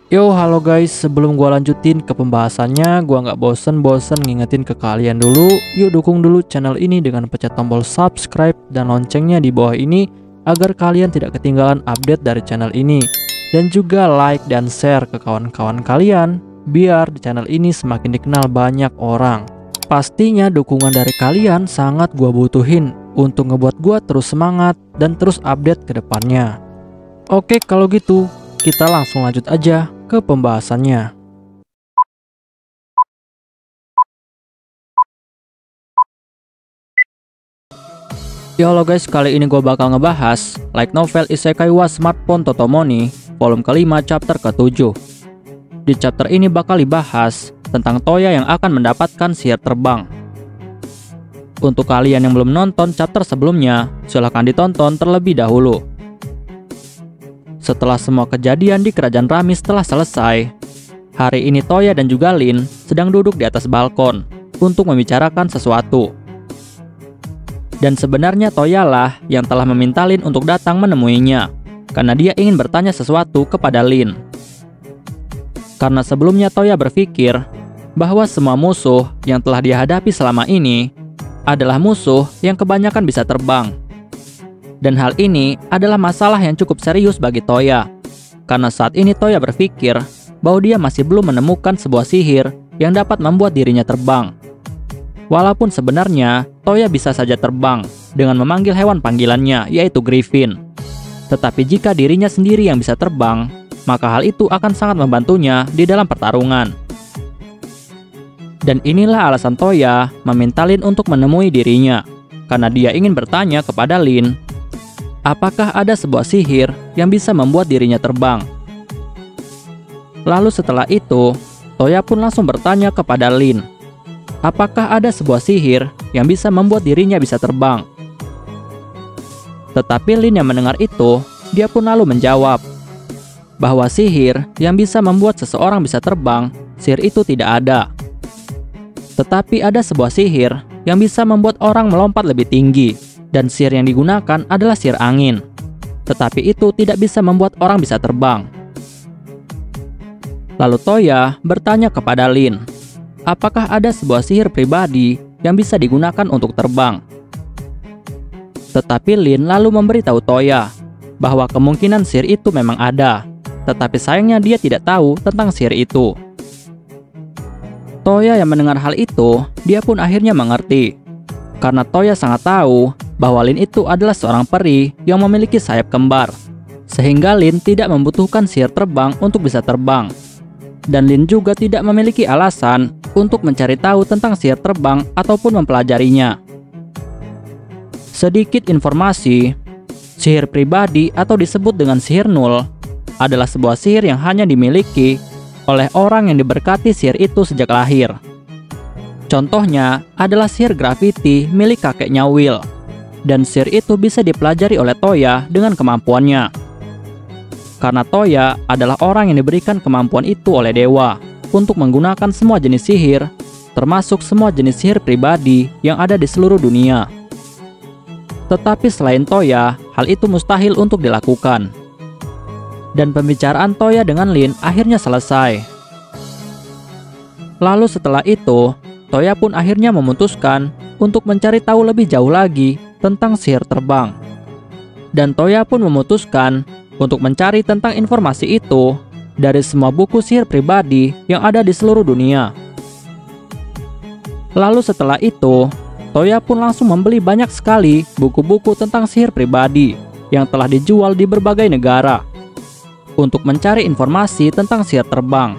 Yo, halo guys, sebelum gua lanjutin ke pembahasannya, gua nggak bosen-bosen ngingetin ke kalian dulu. Yuk dukung dulu channel ini dengan pencet tombol subscribe dan loncengnya di bawah ini agar kalian tidak ketinggalan update dari channel ini. Dan juga like dan share ke kawan-kawan kalian biar di channel ini semakin dikenal banyak orang. Pastinya dukungan dari kalian sangat gua butuhin untuk ngebuat gua terus semangat dan terus update ke depannya. Oke, kalau gitu kita langsung lanjut aja ke pembahasannya. Ya halo guys, kali ini gue bakal ngebahas light novel Isekai wa Smartphone Totomoni volume kelima chapter ke-7. Di chapter ini bakal dibahas tentang Toya yang akan mendapatkan sihir terbang. Untuk kalian yang belum nonton chapter sebelumnya, silahkan ditonton terlebih dahulu. Setelah semua kejadian di kerajaan Ramis telah selesai, hari ini Toya dan juga Lin sedang duduk di atas balkon untuk membicarakan sesuatu. Dan sebenarnya Toya lah yang telah meminta Lin untuk datang menemuinya, karena dia ingin bertanya sesuatu kepada Lin. Karena sebelumnya Toya berpikir bahwa semua musuh yang telah dia hadapi selama ini adalah musuh yang kebanyakan bisa terbang. Dan hal ini adalah masalah yang cukup serius bagi Toya, karena saat ini Toya berpikir bahwa dia masih belum menemukan sebuah sihir yang dapat membuat dirinya terbang. Walaupun sebenarnya Toya bisa saja terbang dengan memanggil hewan panggilannya, yaitu Griffin. Tetapi jika dirinya sendiri yang bisa terbang, maka hal itu akan sangat membantunya di dalam pertarungan. Dan inilah alasan Toya meminta Lin untuk menemui dirinya, karena dia ingin bertanya kepada Lin, apakah ada sebuah sihir yang bisa membuat dirinya terbang? Lalu setelah itu, Toya pun langsung bertanya kepada Lin, apakah ada sebuah sihir yang bisa membuat dirinya bisa terbang? Tetapi Lin yang mendengar itu, dia pun lalu menjawab bahwa sihir yang bisa membuat seseorang bisa terbang, sihir itu tidak ada. Tetapi ada sebuah sihir yang bisa membuat orang melompat lebih tinggi, dan sihir yang digunakan adalah sihir angin. Tetapi itu tidak bisa membuat orang bisa terbang. Lalu Toya bertanya kepada Lin, apakah ada sebuah sihir pribadi yang bisa digunakan untuk terbang? Tetapi Lin lalu memberitahu Toya bahwa kemungkinan sihir itu memang ada, tetapi sayangnya dia tidak tahu tentang sihir itu. Toya yang mendengar hal itu, dia pun akhirnya mengerti. Karena Toya sangat tahu bahwa Lin itu adalah seorang peri yang memiliki sayap kembar, sehingga Lin tidak membutuhkan sihir terbang untuk bisa terbang. Dan Lin juga tidak memiliki alasan untuk mencari tahu tentang sihir terbang ataupun mempelajarinya. Sedikit informasi, sihir pribadi atau disebut dengan sihir nul adalah sebuah sihir yang hanya dimiliki oleh orang yang diberkati sihir itu sejak lahir. Contohnya adalah sihir grafiti milik kakeknya Will, dan sihir itu bisa dipelajari oleh Toya dengan kemampuannya. Karena Toya adalah orang yang diberikan kemampuan itu oleh dewa untuk menggunakan semua jenis sihir, termasuk semua jenis sihir pribadi yang ada di seluruh dunia. Tetapi selain Toya, hal itu mustahil untuk dilakukan. Dan pembicaraan Toya dengan Lin akhirnya selesai. Lalu setelah itu, Toya pun akhirnya memutuskan untuk mencari tahu lebih jauh lagi tentang sihir terbang. Dan Toya pun memutuskan untuk mencari tentang informasi itu dari semua buku sihir pribadi yang ada di seluruh dunia. Lalu setelah itu, Toya pun langsung membeli banyak sekali buku-buku tentang sihir pribadi yang telah dijual di berbagai negara untuk mencari informasi tentang sihir terbang.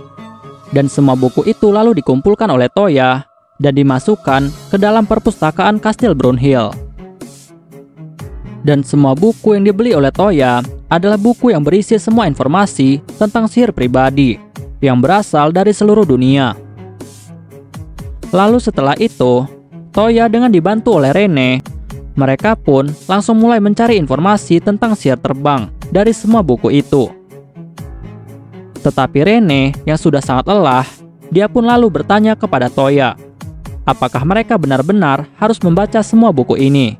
Dan semua buku itu lalu dikumpulkan oleh Toya dan dimasukkan ke dalam perpustakaan Kastil Brunhild. Dan semua buku yang dibeli oleh Toya adalah buku yang berisi semua informasi tentang sihir pribadi yang berasal dari seluruh dunia. Lalu setelah itu, Toya dengan dibantu oleh Rene, mereka pun langsung mulai mencari informasi tentang sihir terbang dari semua buku itu. Tetapi Rene yang sudah sangat lelah, dia pun lalu bertanya kepada Toya, apakah mereka benar-benar harus membaca semua buku ini?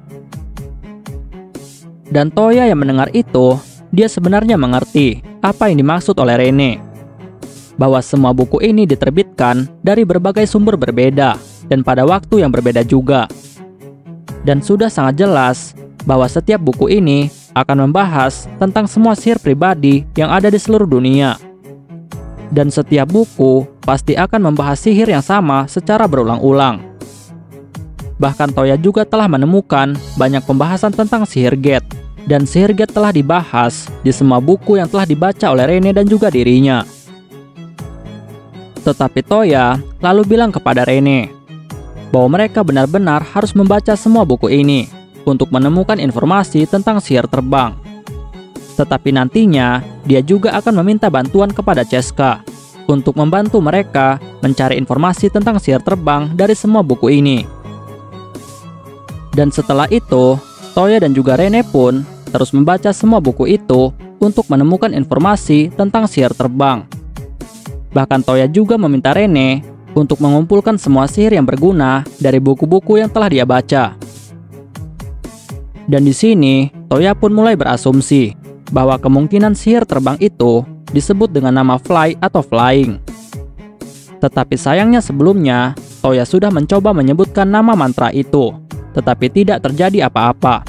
Dan Toya yang mendengar itu, dia sebenarnya mengerti apa yang dimaksud oleh Rene. bahwa semua buku ini diterbitkan dari berbagai sumber berbeda dan pada waktu yang berbeda juga. Dan sudah sangat jelas bahwa setiap buku ini akan membahas tentang semua sihir pribadi yang ada di seluruh dunia. Dan setiap buku pasti akan membahas sihir yang sama secara berulang-ulang. Bahkan Toya juga telah menemukan banyak pembahasan tentang sihir Gate, dan sihir Gate telah dibahas di semua buku yang telah dibaca oleh Rene dan juga dirinya. Tetapi Toya lalu bilang kepada Rene bahwa mereka benar-benar harus membaca semua buku ini untuk menemukan informasi tentang sihir terbang. Tetapi nantinya dia juga akan meminta bantuan kepada Ceska untuk membantu mereka mencari informasi tentang sihir terbang dari semua buku ini. Dan setelah itu, Toya dan juga Rene pun terus membaca semua buku itu untuk menemukan informasi tentang sihir terbang. Bahkan Toya juga meminta Rene untuk mengumpulkan semua sihir yang berguna dari buku-buku yang telah dia baca. Dan di sini, Toya pun mulai berasumsi bahwa kemungkinan sihir terbang itu disebut dengan nama Fly atau Flying. Tetapi sayangnya sebelumnya, Toya sudah mencoba menyebutkan nama mantra itu, tetapi tidak terjadi apa-apa.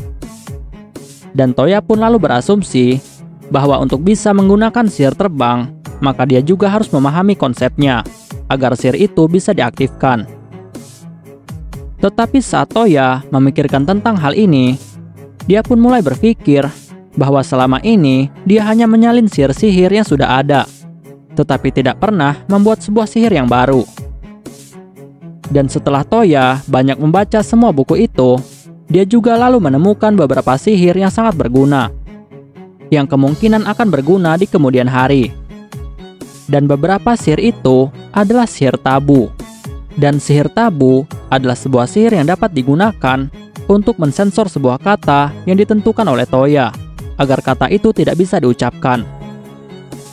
Dan Toya pun lalu berasumsi bahwa untuk bisa menggunakan sihir terbang, maka dia juga harus memahami konsepnya, agar sihir itu bisa diaktifkan. Tetapi saat Toya memikirkan tentang hal ini, dia pun mulai berpikir bahwa selama ini dia hanya menyalin sihir-sihir yang sudah ada, tetapi tidak pernah membuat sebuah sihir yang baru. Dan setelah Toya banyak membaca semua buku itu, dia juga lalu menemukan beberapa sihir yang sangat berguna, yang kemungkinan akan berguna di kemudian hari. Dan beberapa sihir itu adalah sihir tabu. Dan sihir tabu adalah sebuah sihir yang dapat digunakan untuk mensensor sebuah kata yang ditentukan oleh Toya, agar kata itu tidak bisa diucapkan.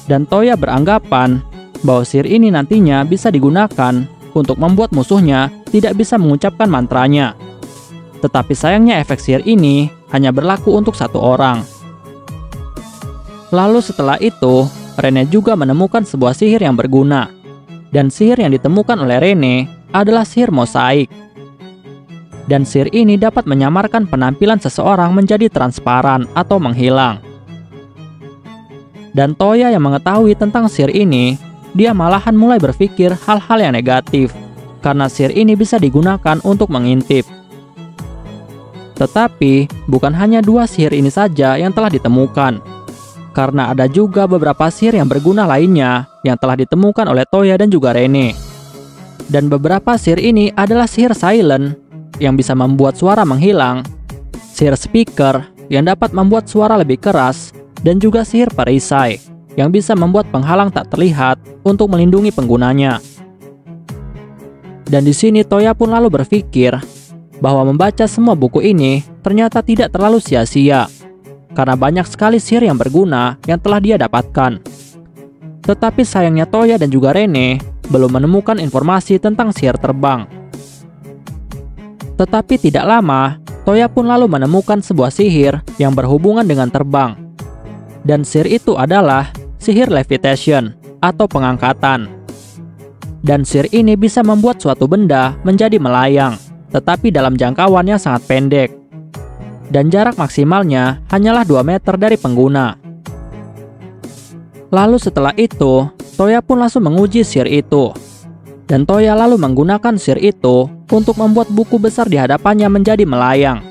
Dan Toya beranggapan bahwa sihir ini nantinya bisa digunakan untuk membuat musuhnya tidak bisa mengucapkan mantranya. Tetapi sayangnya efek sihir ini hanya berlaku untuk satu orang. Lalu setelah itu, Rene juga menemukan sebuah sihir yang berguna. Dan sihir yang ditemukan oleh Rene adalah sihir mosaik. Dan sihir ini dapat menyamarkan penampilan seseorang menjadi transparan atau menghilang. Dan Toya yang mengetahui tentang sihir ini, dia malahan mulai berpikir hal-hal yang negatif, karena sihir ini bisa digunakan untuk mengintip. Tetapi, bukan hanya dua sihir ini saja yang telah ditemukan, karena ada juga beberapa sihir yang berguna lainnya yang telah ditemukan oleh Toya dan juga Rene. Dan beberapa sihir ini adalah sihir silent, yang bisa membuat suara menghilang, sihir speaker, yang dapat membuat suara lebih keras, dan juga sihir perisai, yang bisa membuat penghalang tak terlihat untuk melindungi penggunanya. Dan di sini Toya pun lalu berpikir bahwa membaca semua buku ini ternyata tidak terlalu sia-sia, karena banyak sekali sihir yang berguna yang telah dia dapatkan. Tetapi sayangnya Toya dan juga Rene belum menemukan informasi tentang sihir terbang. Tetapi tidak lama, Toya pun lalu menemukan sebuah sihir yang berhubungan dengan terbang. Dan sihir itu adalah sihir levitation atau pengangkatan. Dan sihir ini bisa membuat suatu benda menjadi melayang, tetapi dalam jangkauan yang sangat pendek. Dan jarak maksimalnya hanyalah 2 meter dari pengguna. Lalu setelah itu, Toya pun langsung menguji sihir itu. Dan Toya lalu menggunakan sihir itu untuk membuat buku besar di hadapannya menjadi melayang.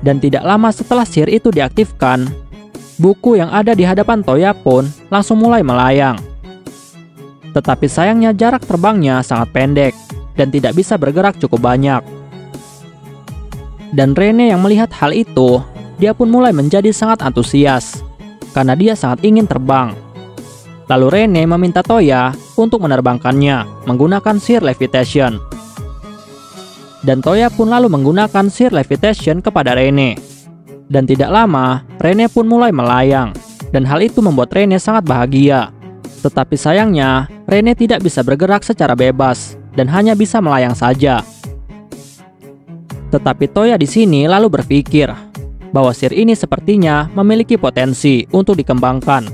Dan tidak lama setelah sihir itu diaktifkan, buku yang ada di hadapan Toya pun langsung mulai melayang. Tetapi sayangnya jarak terbangnya sangat pendek dan tidak bisa bergerak cukup banyak. Dan Rene yang melihat hal itu, dia pun mulai menjadi sangat antusias karena dia sangat ingin terbang. Lalu Rene meminta Toya untuk menerbangkannya menggunakan sihir levitation. Dan Toya pun lalu menggunakan sihir levitation kepada Rene. Dan tidak lama, Rene pun mulai melayang. Dan hal itu membuat Rene sangat bahagia. Tetapi sayangnya, Rene tidak bisa bergerak secara bebas dan hanya bisa melayang saja. Tetapi Toya di sini lalu berpikir bahwa sihir ini sepertinya memiliki potensi untuk dikembangkan.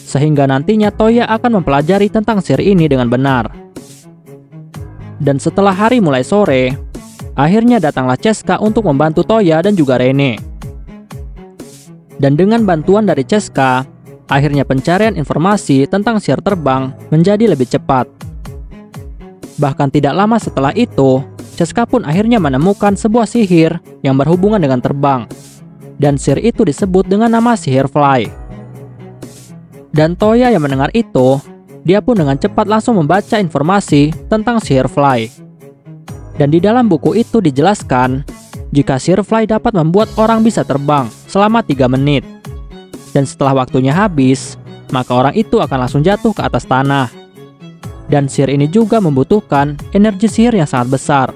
sehingga nantinya Toya akan mempelajari tentang sihir ini dengan benar. Dan setelah hari mulai sore, akhirnya datanglah Cheska untuk membantu Toya dan juga Rene. Dan dengan bantuan dari Cheska, akhirnya pencarian informasi tentang sihir terbang menjadi lebih cepat. Bahkan tidak lama setelah itu, Cheska pun akhirnya menemukan sebuah sihir yang berhubungan dengan terbang. Dan sihir itu disebut dengan nama sihir Fly. Dan Toya yang mendengar itu, dia pun dengan cepat langsung membaca informasi tentang sihir Fly. Dan di dalam buku itu dijelaskan, jika sihir Fly dapat membuat orang bisa terbang selama 3 menit. Dan setelah waktunya habis, maka orang itu akan langsung jatuh ke atas tanah. Dan sihir ini juga membutuhkan energi sihir yang sangat besar.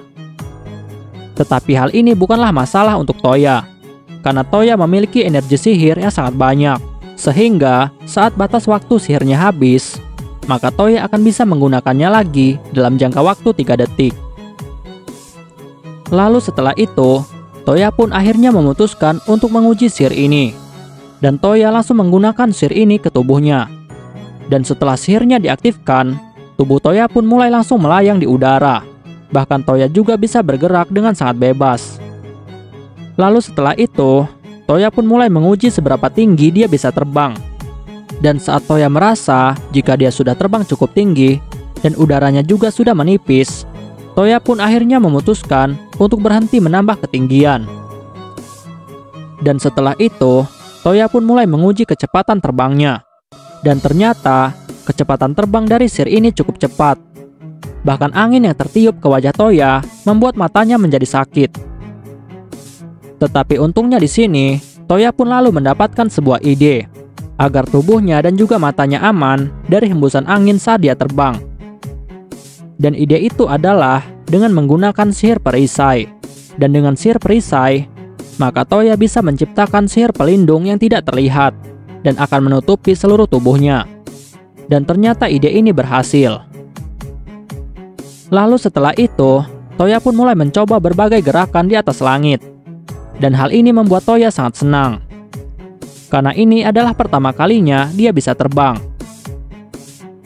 Tetapi hal ini bukanlah masalah untuk Toya, karena Toya memiliki energi sihir yang sangat banyak. Sehingga saat batas waktu sihirnya habis, maka Toya akan bisa menggunakannya lagi dalam jangka waktu 3 detik. Lalu setelah itu, Toya pun akhirnya memutuskan untuk menguji sihir ini. Dan Toya langsung menggunakan sihir ini ke tubuhnya. Dan setelah sihirnya diaktifkan, tubuh Toya pun mulai langsung melayang di udara. Bahkan Toya juga bisa bergerak dengan sangat bebas. Lalu setelah itu, Toya pun mulai menguji seberapa tinggi dia bisa terbang. Dan saat Toya merasa jika dia sudah terbang cukup tinggi dan udaranya juga sudah menipis, Toya pun akhirnya memutuskan untuk berhenti menambah ketinggian. Dan setelah itu, Toya pun mulai menguji kecepatan terbangnya. Dan ternyata, kecepatan terbang dari sihir ini cukup cepat. Bahkan angin yang tertiup ke wajah Toya membuat matanya menjadi sakit. Tetapi untungnya di sini, Toya pun lalu mendapatkan sebuah ide agar tubuhnya dan juga matanya aman dari hembusan angin saat dia terbang. Dan ide itu adalah dengan menggunakan sihir perisai. Dan dengan sihir perisai, maka Toya bisa menciptakan sihir pelindung yang tidak terlihat dan akan menutupi seluruh tubuhnya. Dan ternyata ide ini berhasil. Lalu setelah itu, Toya pun mulai mencoba berbagai gerakan di atas langit. Dan hal ini membuat Toya sangat senang. Karena ini adalah pertama kalinya dia bisa terbang.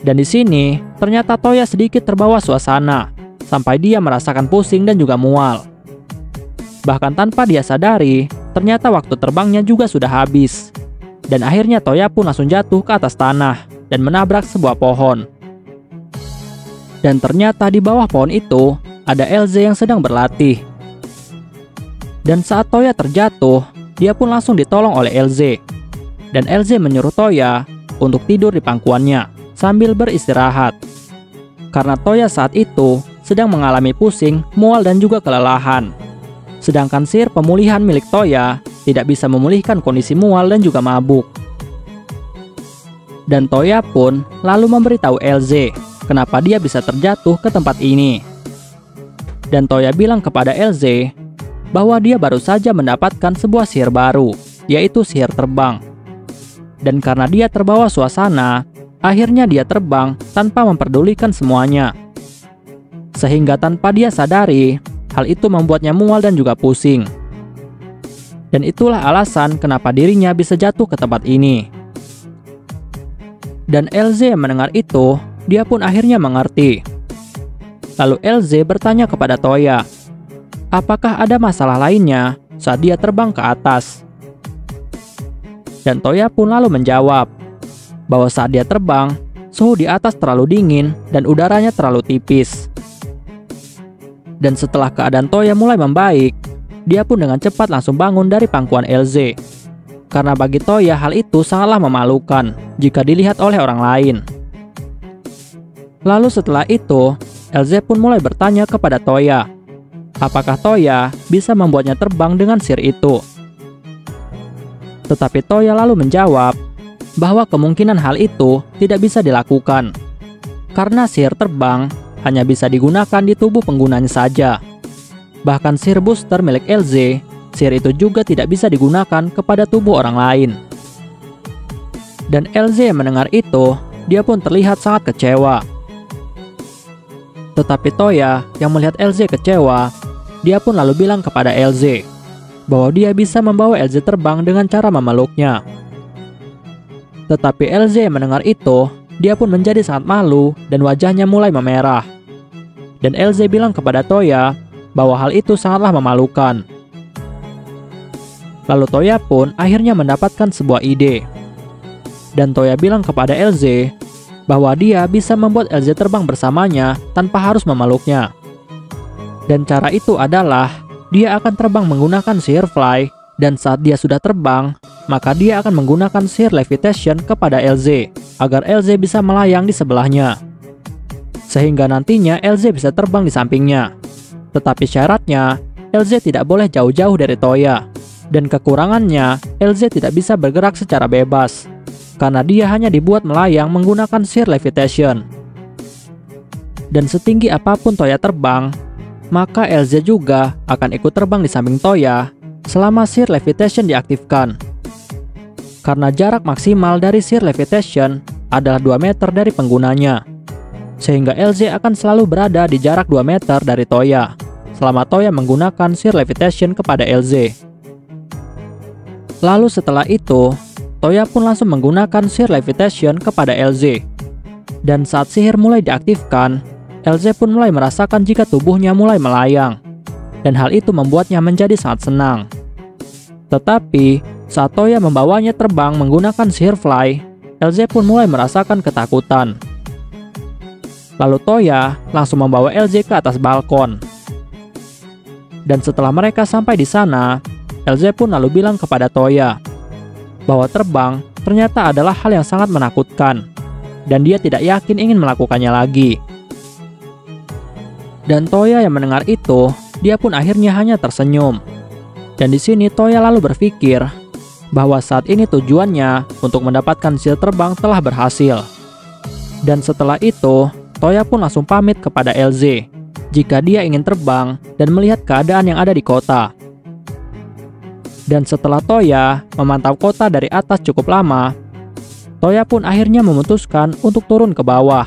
Dan di sini, ternyata Toya sedikit terbawa suasana, sampai dia merasakan pusing dan juga mual. Bahkan tanpa dia sadari, ternyata waktu terbangnya juga sudah habis. Dan akhirnya Toya pun langsung jatuh ke atas tanah dan menabrak sebuah pohon. Dan ternyata di bawah pohon itu ada Elze yang sedang berlatih. Dan saat Toya terjatuh, dia pun langsung ditolong oleh Elze. Dan Elze menyuruh Toya untuk tidur di pangkuannya sambil beristirahat. Karena Toya saat itu sedang mengalami pusing, mual dan juga kelelahan. Sedangkan sihir pemulihan milik Toya tidak bisa memulihkan kondisi mual dan juga mabuk. Dan Toya pun lalu memberitahu Elze kenapa dia bisa terjatuh ke tempat ini. Dan Toya bilang kepada Elze bahwa dia baru saja mendapatkan sebuah sihir baru, yaitu sihir terbang. Dan karena dia terbawa suasana, akhirnya dia terbang tanpa memperdulikan semuanya. Sehingga tanpa dia sadari, hal itu membuatnya mual dan juga pusing. Dan itulah alasan kenapa dirinya bisa jatuh ke tempat ini. Dan Elze yang mendengar itu, dia pun akhirnya mengerti. Lalu Elze bertanya kepada Toya, apakah ada masalah lainnya saat dia terbang ke atas? Dan Toya pun lalu menjawab bahwa saat dia terbang, suhu di atas terlalu dingin dan udaranya terlalu tipis. Dan setelah keadaan Toya mulai membaik, dia pun dengan cepat langsung bangun dari pangkuan Elze. Karena bagi Toya hal itu sangatlah memalukan jika dilihat oleh orang lain. Lalu setelah itu, Elze pun mulai bertanya kepada Toya, apakah Toya bisa membuatnya terbang dengan sihir itu? Tetapi Toya lalu menjawab bahwa kemungkinan hal itu tidak bisa dilakukan. Karena sihir terbang hanya bisa digunakan di tubuh penggunanya saja. Bahkan sihir booster milik Elze, sihir itu juga tidak bisa digunakan kepada tubuh orang lain. Dan Elze yang mendengar itu, dia pun terlihat sangat kecewa. Tetapi Toya yang melihat Elze kecewa, dia pun lalu bilang kepada Elze bahwa dia bisa membawa Elze terbang dengan cara memeluknya. Tetapi LZ mendengar itu, dia pun menjadi sangat malu dan wajahnya mulai memerah. Dan LZ bilang kepada Toya bahwa hal itu sangatlah memalukan. Lalu Toya pun akhirnya mendapatkan sebuah ide. Dan Toya bilang kepada LZ bahwa dia bisa membuat LZ terbang bersamanya tanpa harus memeluknya. Dan cara itu adalah dia akan terbang menggunakan sihir fly, dan saat dia sudah terbang, maka dia akan menggunakan sihir levitation kepada LZ agar LZ bisa melayang di sebelahnya. Sehingga nantinya LZ bisa terbang di sampingnya. Tetapi syaratnya, LZ tidak boleh jauh-jauh dari Toya. Dan kekurangannya, LZ tidak bisa bergerak secara bebas, karena dia hanya dibuat melayang menggunakan sihir levitation. Dan setinggi apapun Toya terbang, maka LZ juga akan ikut terbang di samping Toya selama sihir levitation diaktifkan. Karena jarak maksimal dari sihir levitation adalah 2 meter dari penggunanya, sehingga LZ akan selalu berada di jarak 2 meter dari Toya selama Toya menggunakan sihir levitation kepada LZ. Lalu setelah itu, Toya pun langsung menggunakan sihir levitation kepada LZ. Dan saat sihir mulai diaktifkan, LZ pun mulai merasakan jika tubuhnya mulai melayang. Dan hal itu membuatnya menjadi sangat senang. Tetapi, saat Toya membawanya terbang menggunakan sihir fly, LZ pun mulai merasakan ketakutan. Lalu Toya langsung membawa LZ ke atas balkon. Dan setelah mereka sampai di sana, LZ pun lalu bilang kepada Toya bahwa terbang ternyata adalah hal yang sangat menakutkan, dan dia tidak yakin ingin melakukannya lagi. Dan Toya yang mendengar itu, dia pun akhirnya hanya tersenyum. Dan di sini Toya lalu berpikir bahwa saat ini tujuannya untuk mendapatkan sihir terbang telah berhasil. Dan setelah itu, Toya pun langsung pamit kepada LZ jika dia ingin terbang dan melihat keadaan yang ada di kota. Dan setelah Toya memantau kota dari atas cukup lama, Toya pun akhirnya memutuskan untuk turun ke bawah.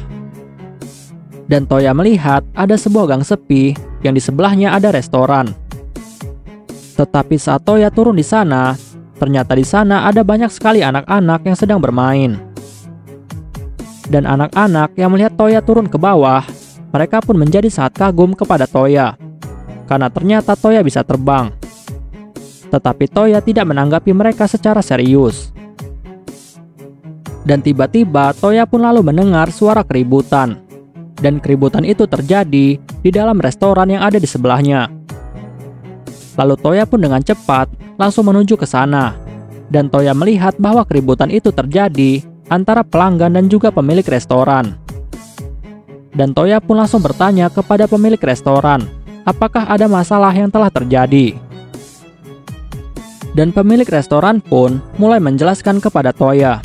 Dan Toya melihat ada sebuah gang sepi yang di sebelahnya ada restoran. Tetapi saat Toya turun di sana, ternyata di sana ada banyak sekali anak-anak yang sedang bermain. Dan anak-anak yang melihat Toya turun ke bawah, mereka pun menjadi sangat kagum kepada Toya, karena ternyata Toya bisa terbang. Tetapi Toya tidak menanggapi mereka secara serius. Dan tiba-tiba Toya pun lalu mendengar suara keributan. Dan keributan itu terjadi di dalam restoran yang ada di sebelahnya. Lalu Toya pun dengan cepat langsung menuju ke sana. Dan Toya melihat bahwa keributan itu terjadi antara pelanggan dan juga pemilik restoran. Dan Toya pun langsung bertanya kepada pemilik restoran, apakah ada masalah yang telah terjadi. Dan pemilik restoran pun mulai menjelaskan kepada Toya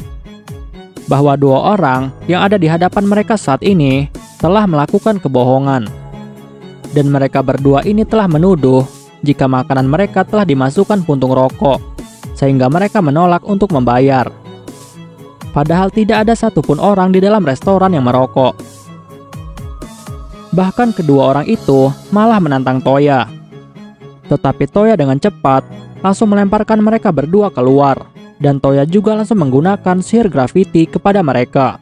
bahwa 2 orang yang ada di hadapan mereka saat ini telah melakukan kebohongan. Dan mereka berdua ini telah menuduh jika makanan mereka telah dimasukkan puntung rokok, sehingga mereka menolak untuk membayar. Padahal tidak ada satupun orang di dalam restoran yang merokok. Bahkan kedua orang itu malah menantang Toya. Tetapi Toya dengan cepat langsung melemparkan mereka berdua keluar, dan Toya juga langsung menggunakan sihir graffiti kepada mereka,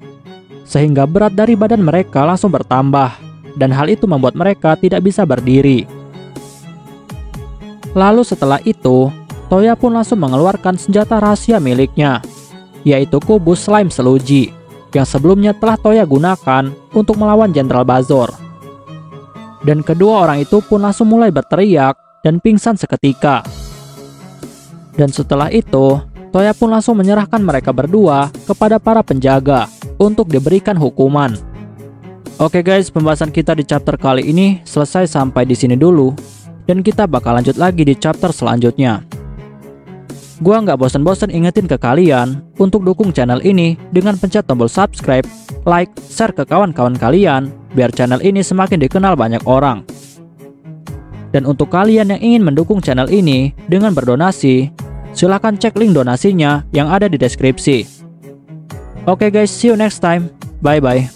sehingga berat dari badan mereka langsung bertambah, dan hal itu membuat mereka tidak bisa berdiri. Lalu setelah itu, Toya pun langsung mengeluarkan senjata rahasia miliknya, yaitu kubus slime seluji, yang sebelumnya telah Toya gunakan untuk melawan Jenderal Bazor. Dan kedua orang itu pun langsung mulai berteriak dan pingsan seketika. Dan setelah itu, Toya pun langsung menyerahkan mereka berdua kepada para penjaga untuk diberikan hukuman. Oke guys, pembahasan kita di chapter kali ini selesai sampai di sini dulu, dan kita bakal lanjut lagi di chapter selanjutnya. Gua nggak bosan-bosan ingetin ke kalian untuk dukung channel ini dengan pencet tombol subscribe, like, share ke kawan-kawan kalian, biar channel ini semakin dikenal banyak orang. Dan untuk kalian yang ingin mendukung channel ini dengan berdonasi, silahkan cek link donasinya yang ada di deskripsi. Oke guys, see you next time. Bye-bye.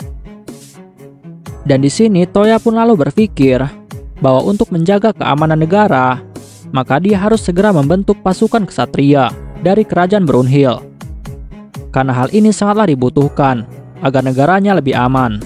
Dan di sini Toya pun lalu berpikir bahwa untuk menjaga keamanan negara, maka dia harus segera membentuk pasukan ksatria dari kerajaan Brownhill. karena hal ini sangatlah dibutuhkan agar negaranya lebih aman.